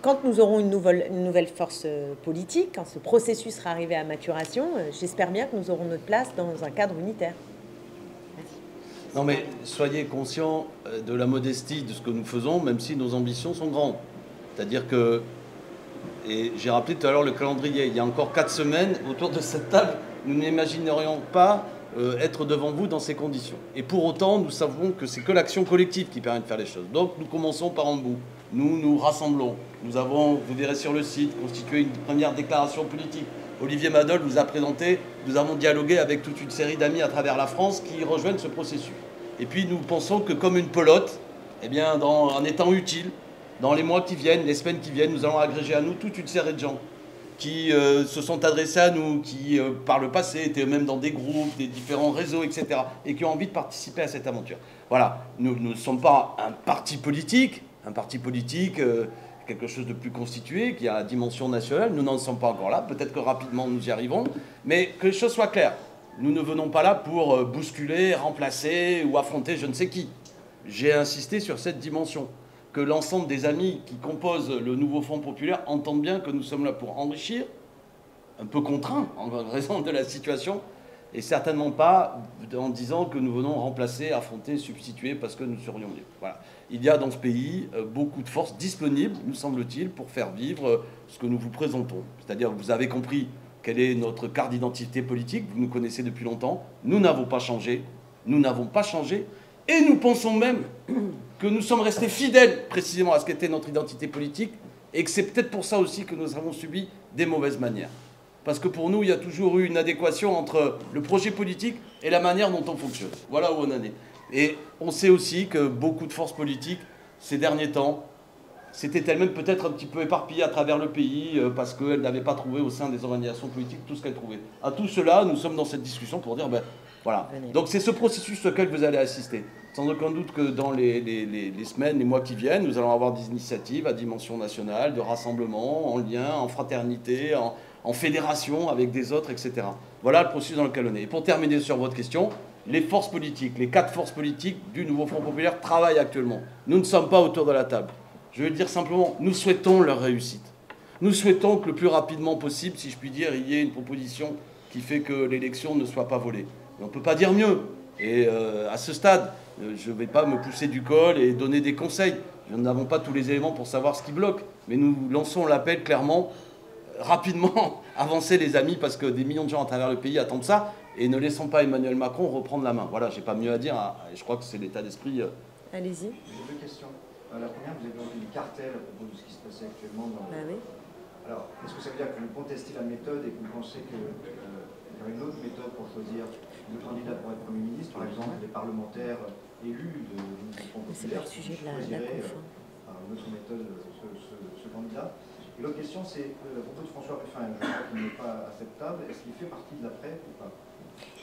Quand nous aurons une nouvelle force politique, quand ce processus sera arrivé à maturation, j'espère bien que nous aurons notre place dans un cadre unitaire. Non mais soyez conscients de la modestie de ce que nous faisons, même si nos ambitions sont grandes. C'est-à-dire que, et j'ai rappelé tout à l'heure le calendrier, il y a encore 4 semaines, autour de cette table, nous n'imaginerions pas être devant vous dans ces conditions. Et pour autant, nous savons que c'est que l'action collective qui permet de faire les choses. Donc nous commençons par en bout. Nous nous rassemblons. Nous avons, vous verrez sur le site, constitué une première déclaration politique. Olivier Madol vous a présenté, nous avons dialogué avec toute une série d'amis à travers la France qui rejoignent ce processus. Et puis nous pensons que comme une pelote, eh bien, en étant utile, dans les mois qui viennent, les semaines qui viennent, nous allons agréger à nous toute une série de gens qui se sont adressés à nous, qui par le passé étaient eux-mêmes dans des groupes, des différents réseaux, etc. et qui ont envie de participer à cette aventure. Voilà, nous ne sommes pas un parti politique, quelque chose de plus constitué, qui a la dimension nationale. Nous n'en sommes pas encore là, peut-être que rapidement nous y arrivons, mais que les choses soient claires. Nous ne venons pas là pour bousculer, remplacer ou affronter je ne sais qui. J'ai insisté sur cette dimension. Que l'ensemble des amis qui composent le nouveau Front populaire entendent bien que nous sommes là pour enrichir, un peu contraints en raison de la situation, et certainement pas en disant que nous venons remplacer, affronter, substituer parce que nous serions mieux. Voilà. Il y a dans ce pays beaucoup de forces disponibles, nous semble-t-il, pour faire vivre ce que nous vous présentons. C'est-à-dire que vous avez compris quelle est notre carte d'identité politique, vous nous connaissez depuis longtemps, nous n'avons pas changé, et nous pensons même que nous sommes restés fidèles précisément à ce qu'était notre identité politique et que c'est peut-être pour ça aussi que nous avons subi des mauvaises manières. Parce que pour nous, il y a toujours eu une adéquation entre le projet politique et la manière dont on fonctionne. Voilà où on en est. Et on sait aussi que beaucoup de forces politiques, ces derniers temps, s'étaient elles-mêmes peut-être un petit peu éparpillées à travers le pays parce qu'elles n'avaient pas trouvé au sein des organisations politiques tout ce qu'elles trouvaient. À tout cela, nous sommes dans cette discussion pour dire, ben voilà. Donc c'est ce processus auquel vous allez assister. Sans aucun doute que dans les semaines, les mois qui viennent, nous allons avoir des initiatives à dimension nationale, de rassemblement, en lien, en fraternité, en fédération avec des autres, etc. Voilà le processus dans lequel on est. Et pour terminer sur votre question, les forces politiques, les 4 forces politiques du nouveau Front populaire travaillent actuellement. Nous ne sommes pas autour de la table. Je vais le dire simplement, nous souhaitons leur réussite. Nous souhaitons que le plus rapidement possible, si je puis dire, il y ait une proposition qui fait que l'élection ne soit pas volée. Mais on ne peut pas dire mieux. Et à ce stade, je ne vais pas me pousser du col et donner des conseils. Nous n'avons pas tous les éléments pour savoir ce qui bloque, mais nous lançons l'appel clairement, rapidement, avancez les amis, parce que des millions de gens à travers le pays attendent ça, et ne laissons pas Emmanuel Macron reprendre la main. Voilà, j'ai pas mieux à dire, hein, et je crois que c'est l'état d'esprit. Allez-y. J'ai deux questions. La première, vous avez parlé du cartel à propos de ce qui se passait actuellement dans... Bah oui. Alors, est-ce que ça veut dire que vous contestez la méthode et que vous pensez qu'il y aurait une autre méthode pour choisir le candidat pour être Premier ministre, par exemple des parlementaires élus de Front C'est pas Populaire, le sujet de la conf. par une autre méthode ce candidat. Et l'autre question, c'est à propos de François Ruffin, je crois qu'il n'est pas acceptable. Est-ce qu'il fait partie de l'après ou pas?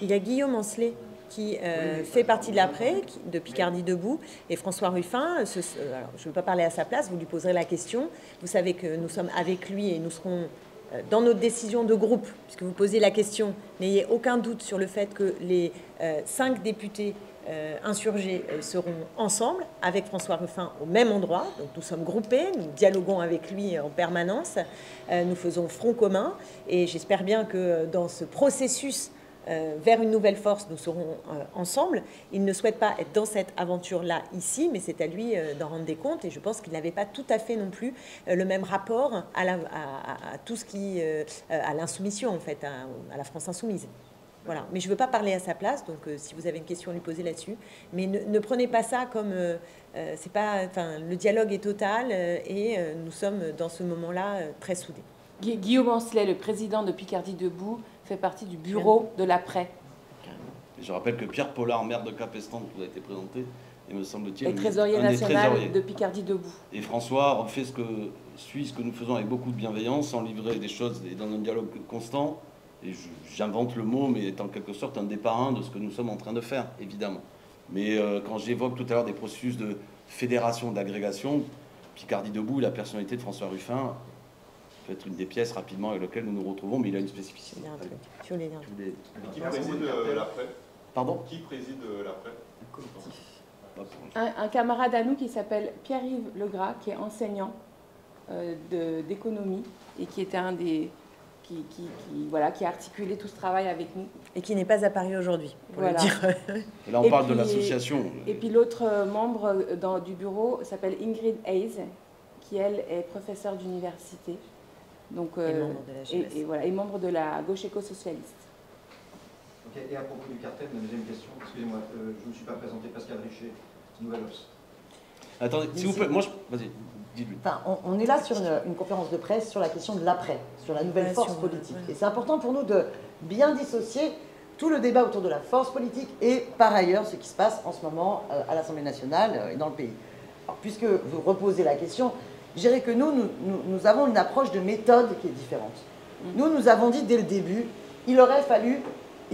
Il y a Guillaume Ancelet qui fait partie de l'après, de Picardie Debout, et François Ruffin, alors, je ne veux pas parler à sa place, vous lui poserez la question. Vous savez que nous sommes avec lui et nous serons dans notre décision de groupe, puisque vous posez la question, n'ayez aucun doute sur le fait que les 5 députés insurgés seront ensemble avec François Ruffin au même endroit. Donc nous sommes groupés, nous dialoguons avec lui en permanence, nous faisons front commun, et j'espère bien que dans ce processus vers une nouvelle force, nous serons ensemble. Il ne souhaite pas être dans cette aventure-là ici, mais c'est à lui d'en rendre des comptes. Et je pense qu'il n'avait pas tout à fait non plus le même rapport à tout ce qui... à l'insoumission, en fait, à la France insoumise. Voilà. Mais je ne veux pas parler à sa place, donc si vous avez une question à lui poser là-dessus. Mais ne prenez pas ça comme... c'est pas, enfin, le dialogue est total et nous sommes dans ce moment-là très soudés. Guillaume Ancelet, le président de Picardie Debout, fait partie du bureau de l'après. Je rappelle que Pierre Pollard, maire de Capestang, vous a été présenté, et me semble-t-il, Et trésorier national de Picardie Debout. Et François suit ce que nous faisons avec beaucoup de bienveillance, sans livrer des choses et dans un dialogue constant. Et j'invente le mot, mais est en quelque sorte un des parrains de ce que nous sommes en train de faire, évidemment. Mais quand j'évoque tout à l'heure des processus de fédération, d'agrégation, Picardie Debout, la personnalité de François Ruffin peut être une des pièces rapidement avec lesquelles nous nous retrouvons, mais il a une spécificité. Sur les liens. Qui préside l'après? Pardon? Qui préside l'après? Un camarade à nous qui s'appelle Pierre-Yves Legras, qui est enseignant d'économie et qui était un des... Qui a articulé tout ce travail avec nous. Et qui n'est pas à Paris aujourd'hui, pour le dire. Et là, on parle de l'association. Et puis l'autre membre du bureau s'appelle Ingrid Hayes, qui, elle, est professeure d'université. Donc, et membre de la gauche éco-socialiste. Okay. Et à propos du cartel, ma deuxième question, excusez-moi, je ne me suis pas présenté, Pascal Richer, Nouvelle Obs. Attendez, s'il vous plaît, vas-y, dites-lui. Enfin, on est là sur une conférence de presse sur la question de l'après, sur la nouvelle force politique. Et c'est important pour nous de bien dissocier tout le débat autour de la force politique et par ailleurs ce qui se passe en ce moment à l'Assemblée nationale et dans le pays. Alors, puisque vous reposez la question, je dirais que nous avons une approche de méthode qui est différente. Nous avons dit dès le début, il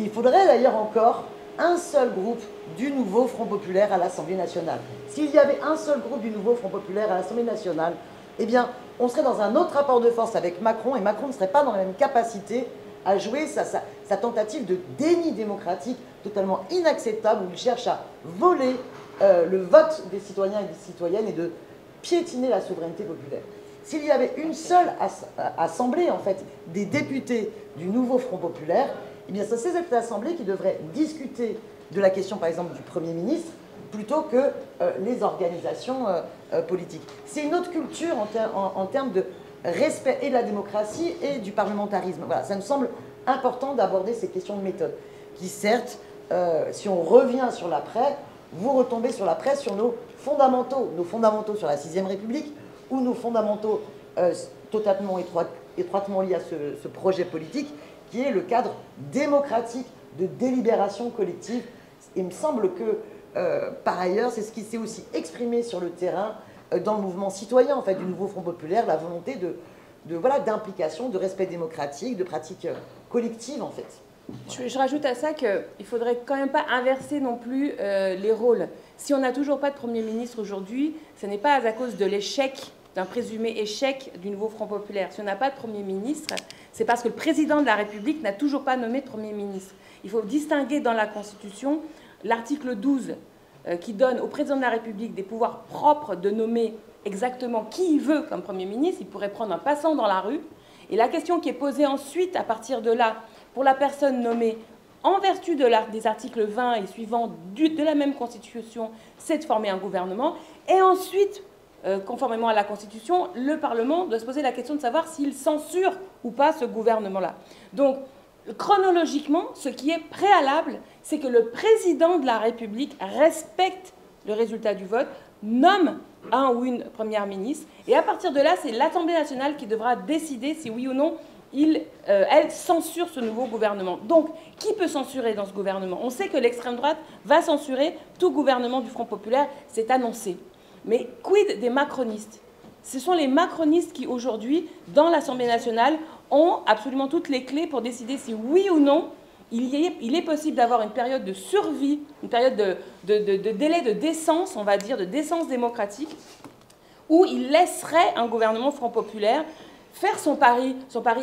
faudrait d'ailleurs encore un seul groupe du nouveau Front Populaire à l'Assemblée nationale. S'il y avait un seul groupe du nouveau Front Populaire à l'Assemblée nationale, eh bien, on serait dans un autre rapport de force avec Macron, et Macron ne serait pas dans la même capacité à jouer sa tentative de déni démocratique totalement inacceptable, où il cherche à voler le vote des citoyens et des citoyennes et de piétiner la souveraineté populaire. S'il y avait une seule assemblée, en fait, des députés du nouveau Front Populaire, eh bien, c'est cette assemblée qui devrait discuter de la question, par exemple, du Premier ministre, plutôt que les organisations politiques. C'est une autre culture en termes de respect et de la démocratie et du parlementarisme. Voilà, ça nous semble important d'aborder ces questions de méthode, qui certes, si on revient sur l'après, vous retombez sur l'après, sur nos fondamentaux sur la 6ème République, ou nos fondamentaux totalement étroitement liés à ce projet politique, qui est le cadre démocratique de délibération collective. Il me semble que, par ailleurs, c'est ce qui s'est aussi exprimé sur le terrain dans le mouvement citoyen en fait, du nouveau Front Populaire, la volonté d'implication, de respect démocratique, de pratique collective en fait. Je rajoute à ça qu'il ne faudrait quand même pas inverser non plus les rôles. Si on n'a toujours pas de Premier ministre aujourd'hui, ce n'est pas à cause de l'échec, d'un présumé échec du nouveau Front Populaire. Si on n'a pas de Premier ministre, c'est parce que le président de la République n'a toujours pas nommé de Premier ministre. Il faut distinguer dans la Constitution l'article 12 qui donne au président de la République des pouvoirs propres de nommer exactement qui il veut comme Premier ministre. Il pourrait prendre un passant dans la rue. Et la question qui est posée ensuite, à partir de là, pour la personne nommée en vertu des articles 20 et suivants de la même Constitution, c'est de former un gouvernement. Et ensuite, conformément à la Constitution, le Parlement doit se poser la question de savoir s'il censure ou pas ce gouvernement-là. Donc, chronologiquement, ce qui est préalable, c'est que le président de la République respecte le résultat du vote, nomme un ou une première ministre, et à partir de là, c'est l'Assemblée nationale qui devra décider si oui ou non elle censure ce nouveau gouvernement. Donc, qui peut censurer dans ce gouvernement? On sait que l'extrême droite va censurer tout gouvernement du Front populaire, c'est annoncé. Mais quid des macronistes? Ce sont les macronistes qui, aujourd'hui, dans l'Assemblée nationale, ont absolument toutes les clés pour décider si oui ou non il est possible d'avoir une période de survie, une période de délai de décence, on va dire, de décence démocratique, où il laisserait un gouvernement Front populaire faire son pari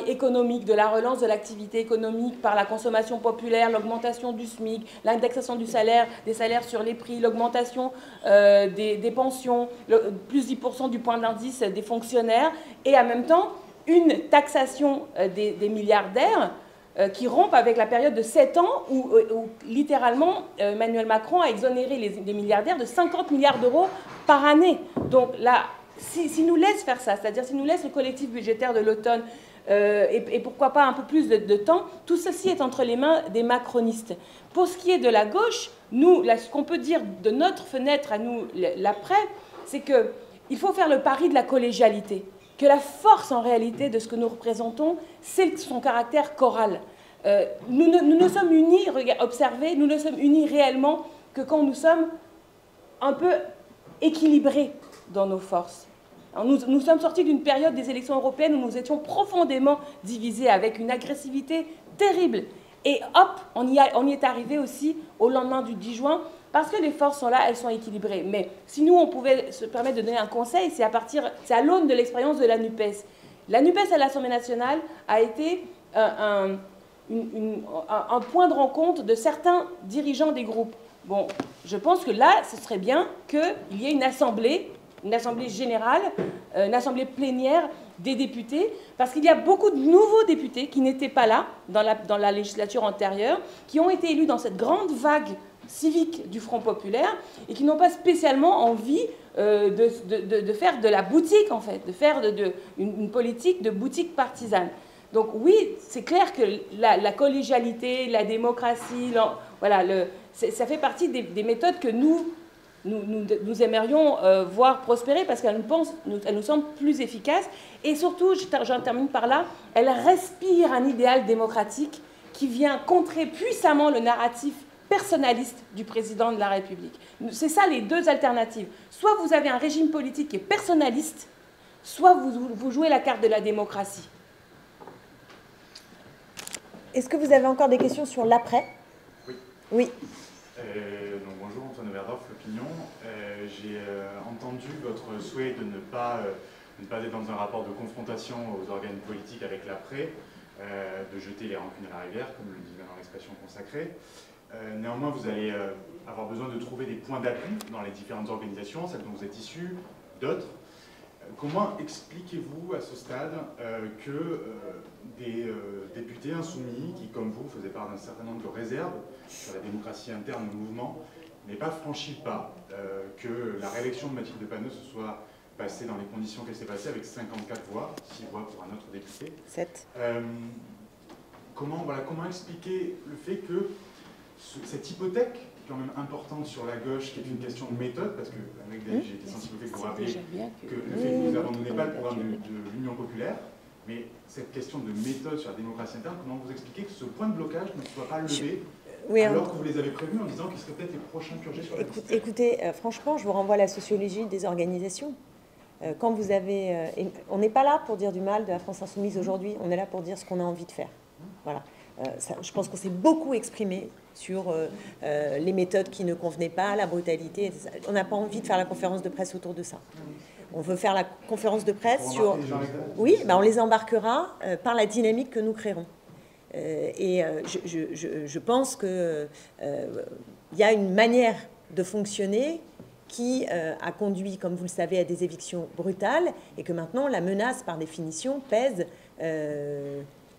économique, de la relance de l'activité économique par la consommation populaire, l'augmentation du SMIC, l'indexation des salaires sur les prix, l'augmentation des pensions, plus 10% du point d'indice des fonctionnaires, et en même temps une taxation des milliardaires qui rompent avec la période de 7 ans où littéralement Emmanuel Macron a exonéré les milliardaires de 50 milliards d'euros par année. Donc là, s'il nous laisse faire ça, c'est-à-dire s'il nous laisse le collectif budgétaire de l'automne et pourquoi pas un peu plus de temps, tout ceci est entre les mains des macronistes. Pour ce qui est de la gauche, nous, ce qu'on peut dire de notre fenêtre à nous, l'après, c'est qu'il faut faire le pari de la collégialité. Que la force, en réalité, de ce que nous représentons, c'est son caractère choral. Nous ne sommes unis, observez, nous ne sommes unis réellement que quand nous sommes un peu équilibrés dans nos forces. Alors nous sommes sortis d'une période des élections européennes où nous étions profondément divisés avec une agressivité terrible. Et hop, on y est arrivé aussi au lendemain du 10 juin, parce que les forces sont là, elles sont équilibrées. Mais si nous, on pouvait se permettre de donner un conseil, c'est à l'aune de l'expérience de la NUPES. La NUPES à l'Assemblée nationale a été un point de rencontre de certains dirigeants des groupes. Bon, je pense que là, ce serait bien qu'il y ait une assemblée générale, une assemblée plénière des députés, parce qu'il y a beaucoup de nouveaux députés qui n'étaient pas là dans la législature antérieure, qui ont été élus dans cette grande vague civique du Front populaire et qui n'ont pas spécialement envie de faire de la boutique, en fait, de faire une politique de boutique partisane. Donc oui, c'est clair que la collégialité, la démocratie, voilà, ça fait partie des méthodes que nous aimerions voir prospérer parce qu'elles nous semblent plus efficaces. Et surtout, j'en termine par là, elles respirent un idéal démocratique qui vient contrer puissamment le narratif personnaliste du président de la République. C'est ça les deux alternatives. Soit vous avez un régime politique qui est personnaliste, soit vous jouez la carte de la démocratie. Est-ce que vous avez encore des questions sur l'après? Oui. Oui. Donc bonjour, Antoine Overdorf, L'Opinion. J'ai entendu votre souhait de ne pas être dans un rapport de confrontation aux organes politiques avec l'après, de jeter les rancunes à la rivière, comme le dit dans l'expression consacrée. Néanmoins, vous allez avoir besoin de trouver des points d'appui dans les différentes organisations, celles dont vous êtes issus, d'autres. Comment expliquez-vous à ce stade que des députés insoumis qui, comme vous, faisaient part d'un certain nombre de réserves sur la démocratie interne du mouvement, n'aient pas franchi le pas, que la réélection de Mathilde Panot se soit passée dans les conditions qu'elle s'est passée avec 54 voix, 6 voix pour un autre député. 7. Comment expliquer le fait que cette hypothèque, quand même importante sur la gauche, qui est une question de méthode, parce que avec j'ai été sensible au fait que vous rappelez que le fait que vous n'abandonnez pas le programme de l'Union populaire, mais cette question de méthode sur la démocratie interne, comment vous expliquez que ce point de blocage ne soit pas levé alors que vous les avez prévenus en disant qu'ils seraient peut-être les prochains purgés sur la liste? Écoutez, franchement, je vous renvoie à la sociologie des organisations. Quand vous avez... on n'est pas là pour dire du mal de la France insoumise aujourd'hui, on est là pour dire ce qu'on a envie de faire. Voilà. Je pense qu'on s'est beaucoup exprimé sur les méthodes qui ne convenaient pas, la brutalité. On n'a pas envie de faire la conférence de presse autour de ça. On veut faire la conférence de presse sur... Oui, on les embarquera par la dynamique que nous créerons. Et je pense qu'il y a une manière de fonctionner qui a conduit, comme vous le savez, à des évictions brutales et que maintenant, la menace, par définition, pèse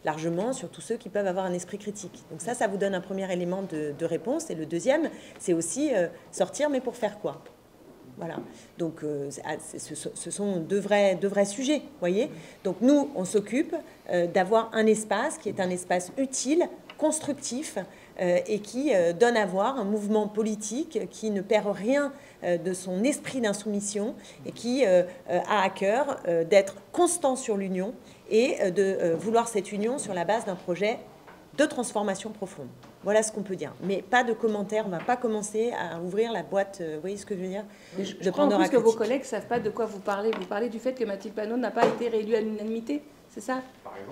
largement sur tous ceux qui peuvent avoir un esprit critique. Donc ça vous donne un premier élément de réponse. Et le deuxième, c'est aussi sortir, mais pour faire quoi? Voilà. Donc, ce sont deux vrais sujets, voyez. Donc, nous, on s'occupe d'avoir un espace qui est un espace utile, constructif, et qui donne à voir un mouvement politique qui ne perd rien de son esprit d'insoumission et qui a à cœur d'être constant sur l'union et de vouloir cette union sur la base d'un projet de transformation profonde. Voilà ce qu'on peut dire. Mais pas de commentaires, on ne va pas commencer à ouvrir la boîte, vous voyez ce que je veux dire? Je crois en plus que vos collègues ne savent pas de quoi vous parlez. Vous parlez du fait que Mathilde Panot n'a pas été réélue à l'unanimité, c'est ça?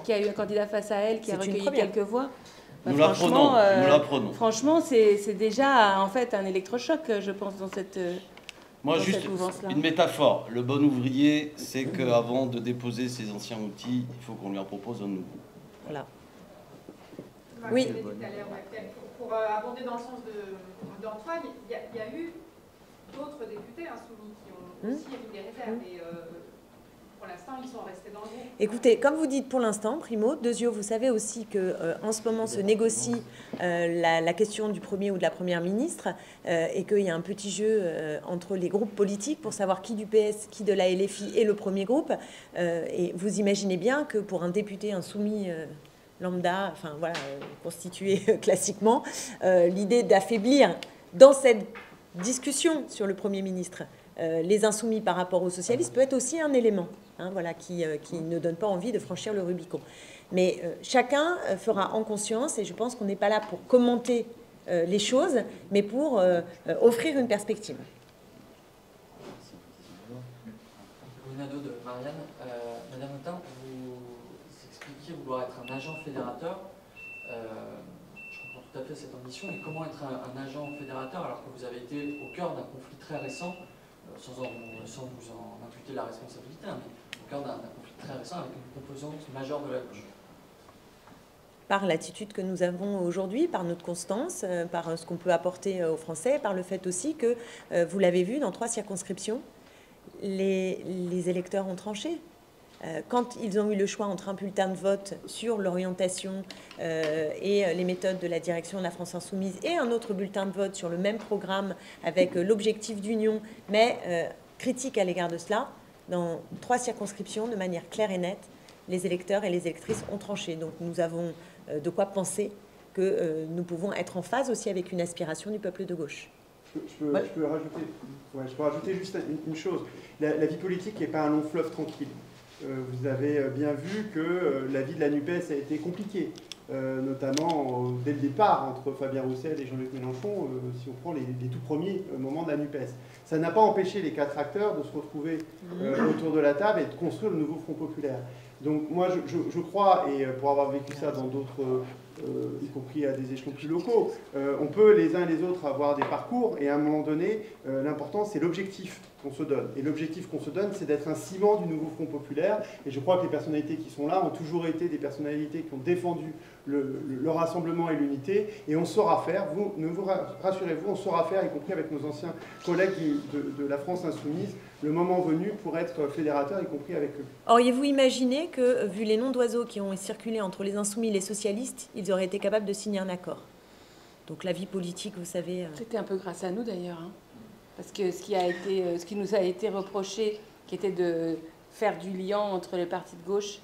Qu'il y a eu un candidat face à elle qui a recueilli quelques voix. Nous l'apprenons. Franchement, c'est déjà en fait un électrochoc, je pense, dans cette Moi, juste une métaphore. Le bon ouvrier, c'est qu'avant de déposer ses anciens outils, il faut qu'on lui en propose un nouveau. Voilà. Oui. Pour abonder dans le sens d'Antoine, il y a eu d'autres députés insoumis qui ont aussi émis des réserves. Et pour l'instant, ils sont restés dans le groupe. Écoutez, comme vous dites pour l'instant, Primo, Dezio, vous savez aussi qu'en ce moment se négocie la question du Premier ou de la Première ministre et qu'il y a un petit jeu entre les groupes politiques pour savoir qui du PS, qui de la LFI est le premier groupe. Et vous imaginez bien que pour un député insoumis lambda, enfin voilà, constitué classiquement, l'idée d'affaiblir dans cette discussion sur le Premier ministre les insoumis par rapport aux socialistes peut être aussi un élément, hein, voilà, qui ne donne pas envie de franchir le Rubicon. Mais chacun fera en conscience, et je pense qu'on n'est pas là pour commenter les choses, mais pour offrir une perspective. Ronaldo de Marianne, Madame Autain, vous expliquiez vouloir être un agent fédérateur. Je comprends tout à fait cette ambition, mais comment être un agent fédérateur alors que vous avez été au cœur d'un conflit très récent, sans vous en imputer la responsabilité, hein, mais au cœur d'un conflit très récent avec une composante majeure de la gauche? Par l'attitude que nous avons aujourd'hui, par notre constance, par ce qu'on peut apporter aux Français, par le fait aussi que, vous l'avez vu, dans 3 circonscriptions, les électeurs ont tranché. Quand ils ont eu le choix entre un bulletin de vote sur l'orientation et les méthodes de la direction de la France Insoumise et un autre bulletin de vote sur le même programme avec l'objectif d'union, mais critique à l'égard de cela, dans 3 circonscriptions, de manière claire et nette, les électeurs et les électrices ont tranché. Donc nous avons de quoi penser que nous pouvons être en phase aussi avec une aspiration du peuple de gauche. Je peux rajouter juste une chose. La vie politique n'est pas un long fleuve tranquille. Vous avez bien vu que la vie de la NUPES a été compliquée, notamment dès le départ entre Fabien Roussel et Jean-Luc Mélenchon, si on prend les tout premiers moments de la NUPES. Ça n'a pas empêché les 4 acteurs de se retrouver autour de la table et de construire le nouveau Front populaire. Donc moi je crois, et pour avoir vécu ça dans d'autres, y compris à des échelons plus locaux, on peut les uns et les autres avoir des parcours, et à un moment donné, l'important c'est l'objectif qu'on se donne. Et l'objectif qu'on se donne, c'est d'être un ciment du nouveau Front populaire, et je crois que les personnalités qui sont là ont toujours été des personnalités qui ont défendu le rassemblement et l'unité, et on saura faire, rassurez-vous, on saura faire, y compris avec nos anciens collègues de la France Insoumise, le moment venu pour être fédérateur, y compris avec eux. Auriez-vous imaginé que, vu les noms d'oiseaux qui ont circulé entre les insoumis et les socialistes, ils auraient été capables de signer un accord? Donc la vie politique, vous savez... C'était un peu grâce à nous d'ailleurs, hein. Parce que ce qui nous a été reproché, qui était de faire du lien entre les partis de gauche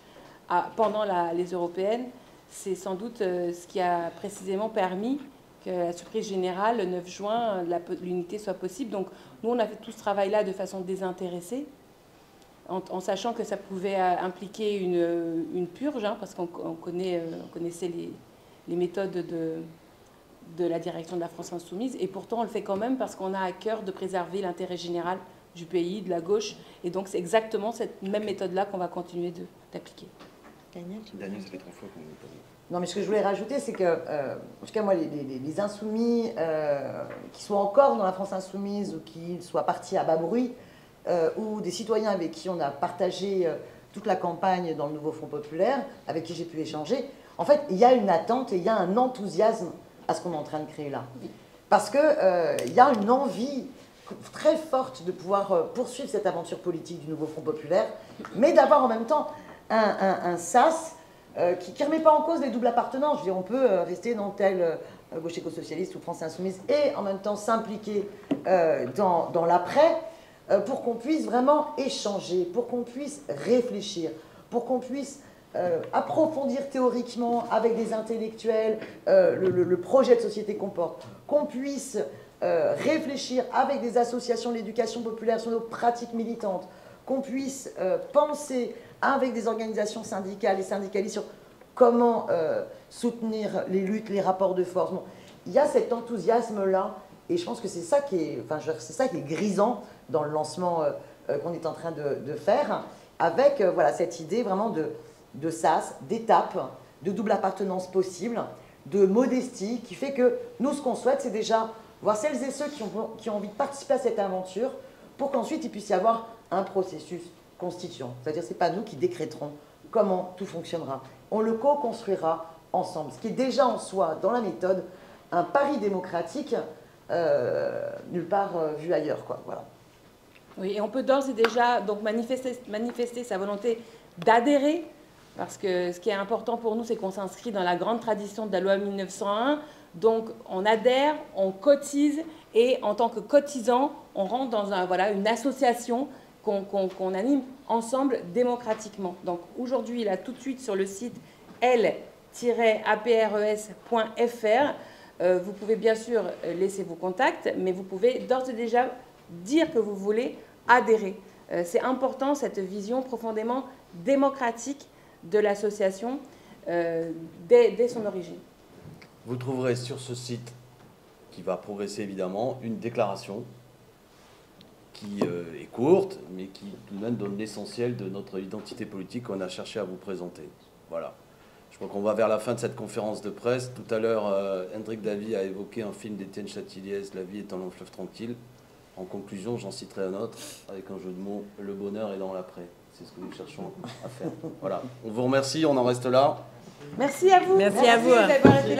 pendant les européennes, c'est sans doute ce qui a précisément permis que la surprise générale, le 9 juin, l'unité soit possible. Donc nous, on a fait tout ce travail-là de façon désintéressée, en sachant que ça pouvait impliquer une purge, hein, parce qu'on connaissait les méthodes de la direction de la France Insoumise, et pourtant on le fait quand même parce qu'on a à cœur de préserver l'intérêt général du pays, de la gauche, et donc c'est exactement cette même méthode-là qu'on va continuer d'appliquer. Daniel, ça fait 3 fois qu'on... Non, mais ce que je voulais rajouter, c'est que, en tout cas, moi, les insoumis qui soient encore dans la France Insoumise ou qui soient partis à bas bruit, ou des citoyens avec qui on a partagé toute la campagne dans le nouveau Front populaire, avec qui j'ai pu échanger, en fait, il y a une attente et il y a un enthousiasme à ce qu'on est en train de créer là. Parce qu'il y a une envie très forte de pouvoir poursuivre cette aventure politique du nouveau Front populaire, mais d'avoir en même temps un sas qui ne remet pas en cause les doubles appartenances. Je veux dire, on peut rester dans tel gauche éco-socialiste ou France Insoumise et en même temps s'impliquer dans l'après. pour qu'on puisse vraiment échanger, pour qu'on puisse réfléchir, pour qu'on puisse approfondir théoriquement avec des intellectuels le projet de société qu'on porte, qu'on puisse réfléchir avec des associations de l'éducation populaire sur nos pratiques militantes, qu'on puisse penser avec des organisations syndicales et syndicalistes sur comment soutenir les luttes, les rapports de force. Bon, il y a cet enthousiasme-là, et je pense que c'est ça qui est, c'est ça qui est grisant dans le lancement qu'on est en train de faire, avec voilà, cette idée vraiment de sas, d'étapes, de double appartenance possible, de modestie, qui fait que nous, ce qu'on souhaite, c'est déjà voir celles et ceux qui ont envie de participer à cette aventure, pour qu'ensuite il puisse y avoir un processus constituant. C'est-à-dire, ce n'est pas nous qui décréterons comment tout fonctionnera. On le co-construira ensemble, ce qui est déjà en soi, dans la méthode, un pari démocratique nulle part vu ailleurs, quoi. Voilà. Oui, et on peut d'ores et déjà donc manifester sa volonté d'adhérer, parce que ce qui est important pour nous, c'est qu'on s'inscrit dans la grande tradition de la loi 1901. Donc, on adhère, on cotise, et en tant que cotisant, on rentre dans une association qu'on anime ensemble démocratiquement. Donc, aujourd'hui, là, tout de suite, sur le site l-apres.fr, vous pouvez bien sûr laisser vos contacts, mais vous pouvez d'ores et déjà dire que vous voulez adhérer. C'est important, cette vision profondément démocratique de l'association dès son origine. Vous trouverez sur ce site, qui va progresser évidemment, une déclaration qui est courte, mais qui tout de même donne l'essentiel de notre identité politique qu'on a cherché à vous présenter. Voilà. Je crois qu'on va vers la fin de cette conférence de presse. Tout à l'heure, Hendrik Davy a évoqué un film d'Étienne Châtilliez, La vie est un long fleuve tranquille. En conclusion, j'en citerai un autre, avec un jeu de mots, le bonheur est dans l'après. C'est ce que nous cherchons à faire. Voilà. On vous remercie, on en reste là. Merci à vous. Merci à vous. D'avoir été là.